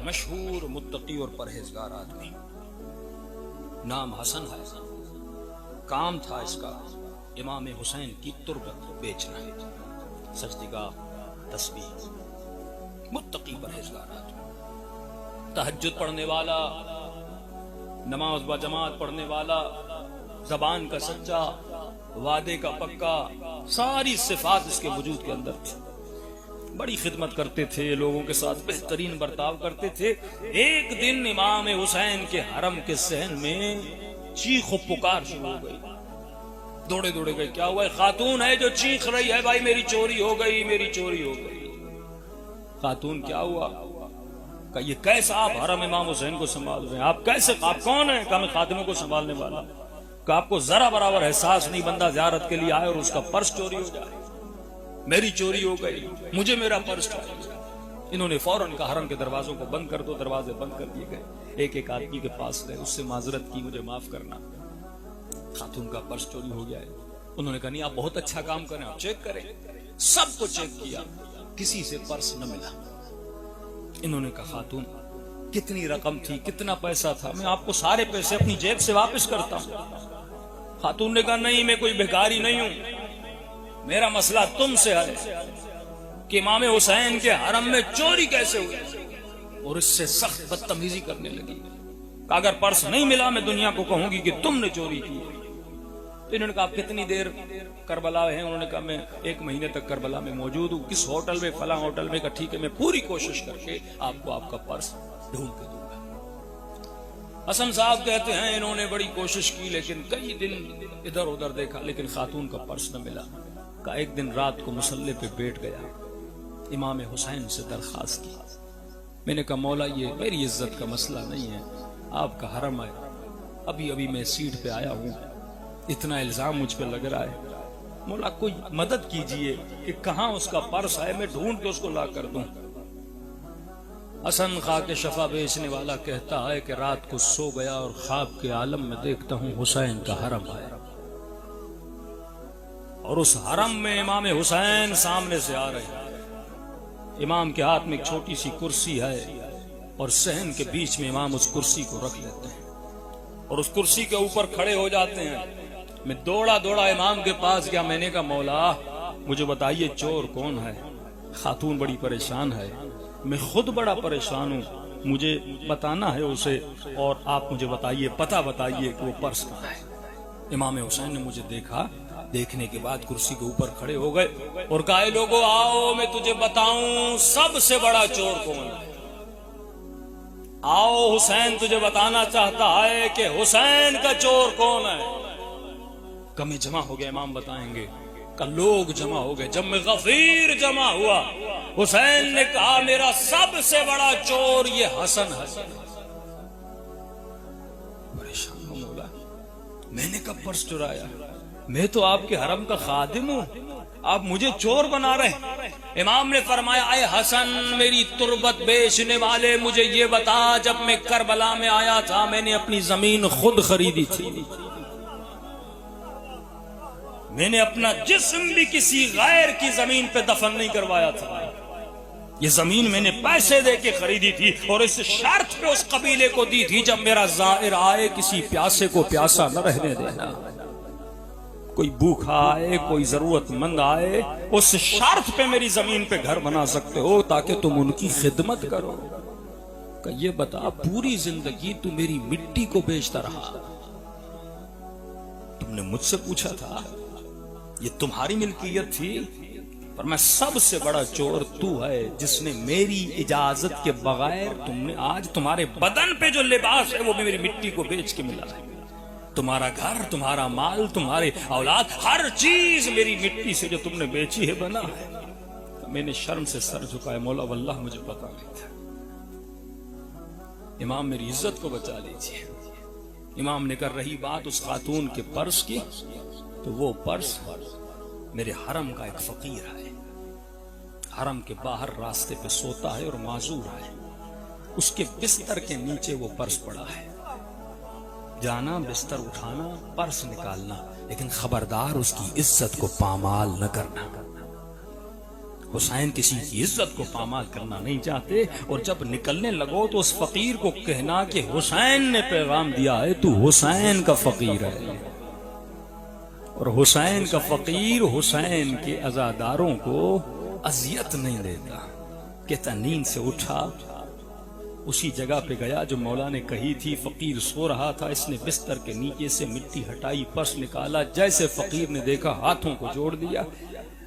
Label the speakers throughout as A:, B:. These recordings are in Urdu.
A: مشہور متقی اور پرہیزگار آدمی، نام حسن ہے، کام تھا اس کا امام حسین کی تربت بیچنا، سجدگاہ، تسبیح، متقی پرہیزگار آدمی، تہجد پڑھنے والا، نماز با جماعت پڑھنے والا، زبان کا سچا، وعدے کا پکا، ساری صفات اس کے وجود کے اندر تھی۔ بڑی خدمت کرتے تھے، لوگوں کے ساتھ بہترین برتاؤ کرتے تھے۔ ایک دن امام حسین کے حرم کے صحن میں چیخ و پکار شروع ہو گئی، دوڑے دوڑے گئے، کیا ہوا؟ خاتون ہے جو چیخ رہی ہے، بھائی میری چوری ہو گئی، میری چوری ہو گئی۔ خاتون کیا ہوا؟ کہ یہ کیسا آپ حرم امام حسین کو سنبھال رہے ہیں؟ آپ کیسے؟ آپ کون ہیں؟ کہ میں خاتموں کو سنبھالنے والا۔ کہ آپ کو ذرا برابر احساس نہیں، بندہ زیارت کے لیے آئے اور اس کا پرس چوری ہو جائے؟ میری چوری ہو گئی، مجھے میرا پرس چاہیے۔ انہوں نے فوراً کہا حرم کے دروازوں کو بند کر دو، دروازے بند کر دیے گئے۔ ایک ایک آدمی کے پاس گئے، اس سے معذرت کی، مجھے معاف کرنا، خاتون کا پرس چوری ہو گیا ہے۔ انہوں نے کہا نہیں، آپ بہت اچھا کام کریں، آپ چیک کریں۔ سب کو چیک کیا، کسی سے پرس نہ ملا۔ انہوں نے کہا خاتون کتنی رقم تھی، کتنا پیسہ تھا؟ میں آپ کو سارے پیسے اپنی جیب سے واپس کرتا ہوں۔ خاتون نے کہا نہیں، میں کوئی بھکاری نہیں ہوں، میرا مسئلہ تم سے ہے کہ امام حسین کے حرم میں چوری کیسے ہوئی؟ اور اس سے سخت بدتمیزی کرنے لگی کہ اگر پرس نہیں ملا میں دنیا کو کہوں گی کہ تم نے چوری کی۔ تو انہوں نے کہا آپ کتنی دیر کربلا ہیں؟ انہوں نے کہا میں 1 مہینے تک کربلا میں موجود ہوں، کس ہوٹل میں؟ فلاں ہوٹل میں۔ کہا ٹھیک ہے، میں پوری کوشش کر کے آپ کو آپ کا پرس ڈھونڈ کے دوں گا۔ حسن صاحب کہتے ہیں انہوں نے بڑی کوشش کی، لیکن کئی دن ادھر ادھر دیکھا، لیکن خاتون کا پرس نہ ملا۔ کہ ایک دن رات کو مصلی پہ بیٹھ گیا، امام حسین سے درخواست کی۔ میں نے کہا مولا یہ میری عزت کا مسئلہ نہیں ہے، آپ کا حرم ہے، ابھی ابھی میں سیٹ پہ آیا ہوں، اتنا الزام مجھ پہ لگ رہا ہے، مولا کوئی مدد کیجئے کہ کہاں اس کا پرس ہے، میں ڈھونڈ کے اس کو لا کر دوں۔ حسن خواہ کے شفا بیچنے والا کہتا ہے کہ رات کو سو گیا اور خواب کے عالم میں دیکھتا ہوں حسین کا حرم ہے، اور اس حرم میں امام حسین سامنے سے آ رہے ہیں۔ امام کے ہاتھ میں ایک چھوٹی سی کرسی ہے اور صحن کے بیچ میں امام اس کرسی کو رکھ لیتے ہیں اور اس کرسی کے اوپر کھڑے ہو جاتے ہیں۔ میں دوڑا دوڑا امام کے پاس گیا، میں نے کہا مولا مجھے بتائیے چور کون ہے؟ خاتون بڑی پریشان ہے، میں خود بڑا پریشان ہوں، مجھے بتانا ہے اسے، اور آپ مجھے بتائیے، پتہ بتائیے کہ وہ پرس کہاں ہے۔ امام حسین نے مجھے دیکھا، دیکھنے کے بعد کرسی کے اوپر کھڑے ہو گئے اور کہا لوگوں آؤ میں تجھے بتاؤں سب سے بڑا چور کون ہے، آؤ حسین تجھے بتانا چاہتا ہے کہ حسین کا چور کون ہے۔ کہ میں جمع ہو گیا، امام بتائیں گے۔ کہ لوگ جمع ہو گئے، جب میں غفیر جمع ہوا، حسین نے کہا میرا سب سے بڑا چور یہ حسن ہے۔ پریشان ہو مولا، میں نے کب پرس چرایا؟ میں تو آپ کے حرم کا خادم ہوں، آپ مجھے چور بنا رہے ہیں۔ امام نے فرمایا اے حسن میری تربت بیچنے والے، مجھے یہ بتا جب میں کربلا میں آیا تھا میں نے اپنی زمین خود خریدی تھی، میں نے اپنا جسم بھی کسی غیر کی زمین پہ دفن نہیں کروایا تھا، یہ زمین میں نے پیسے دے کے خریدی تھی اور اس شرط پہ اس قبیلے کو دی تھی جب میرا زائر آئے کسی پیاسے کو پیاسا نہ رہنے دینا، کوئی بھوکا آئے، کوئی ضرورت مند آئے، اس شرط پہ میری زمین پہ گھر بنا سکتے ہو تاکہ تم ان کی خدمت کرو۔ کہ یہ بتا پوری زندگی تو میری مٹی کو بیچتا رہا، تم نے مجھ سے پوچھا تھا یہ تمہاری ملکیت تھی، پر میں سب سے بڑا چور تو ہے جس نے میری اجازت کے بغیر تم نے آج تمہارے بدن پہ جو لباس ہے وہ میری مٹی کو بیچ کے ملا ہے، تمہارا گھر، تمہارا مال، تمہارے اولاد، ہر چیز میری مٹی سے جو تم نے بیچی ہے بنا ہے۔ میں نے شرم سے سر جھکایا، مولا واللہ مجھے پتا نہیں تھا، امام میری عزت کو بچا لیجیے۔ امام نے کر رہی بات اس خاتون کے پرس کی، تو وہ پرس میرے حرم کا ایک فقیر ہے، حرم کے باہر راستے پہ سوتا ہے اور معذور ہے، اس کے بستر کے نیچے وہ پرس پڑا ہے، جانا بستر اٹھانا پرس نکالنا، لیکن خبردار اس کی عزت کو پامال نہ کرنا۔ حسین کسی کی عزت کو پامال کرنا نہیں چاہتے، اور جب نکلنے لگو تو اس فقیر کو کہنا کہ حسین نے پیغام دیا ہے تو حسین کا فقیر ہے، اور حسین کا فقیر حسین کے عزاداروں کو اذیت نہیں دیتا۔ کہتا نیند سے اٹھا، اسی جگہ پہ گیا جو مولا نے کہی تھی، فقیر سو رہا تھا، اس نے بستر کے نیچے سے مٹی ہٹائی، پرس نکالا، جیسے فقیر نے دیکھا ہاتھوں کو جوڑ دیا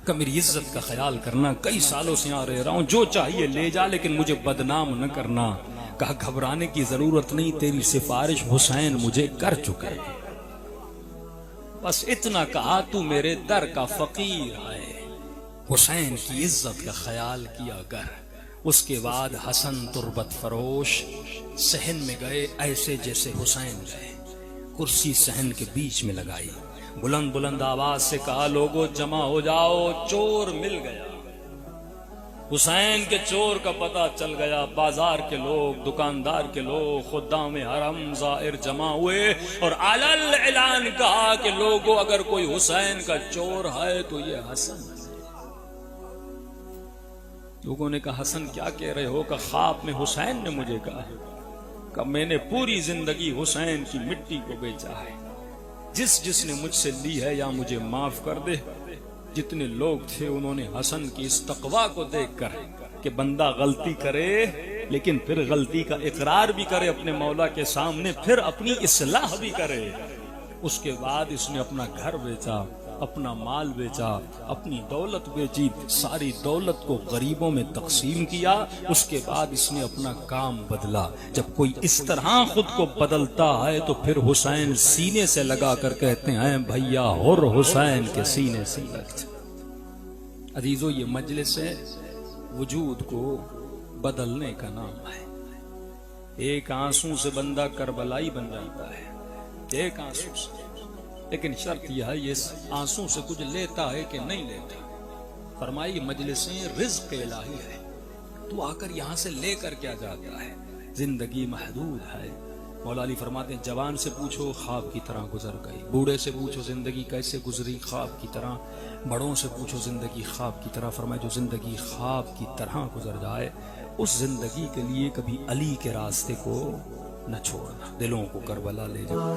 A: کہ میری عزت کا خیال کرنا، کئی سالوں سے یہاں رہ رہا ہوں، جو چاہیے لے جا لیکن مجھے بدنام نہ کرنا۔ کہا گھبرانے کی ضرورت نہیں، تیری سفارش حسین مجھے کر چکے، بس اتنا کہا تو میرے در کا فقیر ہے، حسین کی عزت کا خیال کیا کر۔ اس کے بعد حسن تربت فروش صحن میں گئے، ایسے جیسے حسین گئے، کرسی صحن کے بیچ میں لگائی، بلند بلند آواز سے کہا لوگو جمع ہو جاؤ، چور مل گیا۔ حسین کے چور کا پتہ چل گیا، بازار کے لوگ، دکاندار کے لوگ، خدام حرم، زائر جمع ہوئے اور علل اعلان کہا کہ لوگو اگر کوئی حسین کا چور ہے تو یہ حسن ہے۔ لوگوں نے کہا حسن کیا کہہ رہے ہو؟ کہ خواب میں حسین نے مجھے کہا کہ میں نے پوری زندگی حسین کی مٹی کو بیچا ہے، جس نے مجھ سے لی ہے یا مجھے معاف کر دے۔ جتنے لوگ تھے انہوں نے حسن کی اس تقویٰ کو دیکھ کر کہ بندہ غلطی کرے لیکن پھر غلطی کا اقرار بھی کرے اپنے مولا کے سامنے، پھر اپنی اصلاح بھی کرے۔ اس کے بعد اس نے اپنا گھر بیچا، اپنا مال بیچا، اپنی دولت بیچی، ساری دولت کو غریبوں میں تقسیم کیا۔ اس کے بعد اس نے اپنا کام بدلا۔ جب کوئی اس طرح خود کو بدلتا ہے تو پھر حسین سینے سے لگا کر کہتے ہیں بھیا ہر حسین کے سینے سے لگتے۔ عزیزو یہ مجلس وجود کو بدلنے کا نام ہے۔ ایک آنسو سے بندہ کربلائی بن جاتا ہے، ایک آنسو سے، لیکن شرط یہ ہے یہ آنسو سے کچھ لیتا ہے کہ نہیں لیتا۔ فرمائی مجلسیں رزق الہی ہے، تو آ کر یہاں سے لے کر کیا جاتا ہے؟ زندگی محدود ہے۔ مولا علی فرماتے ہیں جوان سے پوچھو خواب کی طرح گزر گئی، بوڑھے سے پوچھو زندگی کیسے گزری، خواب کی طرح، بڑوں سے پوچھو زندگی خواب کی طرح۔ فرمایا جو زندگی خواب کی طرح گزر جائے اس زندگی کے لیے کبھی علی کے راستے کو نہ چھوڑنا، دلوں کو کربلا لے جاؤ۔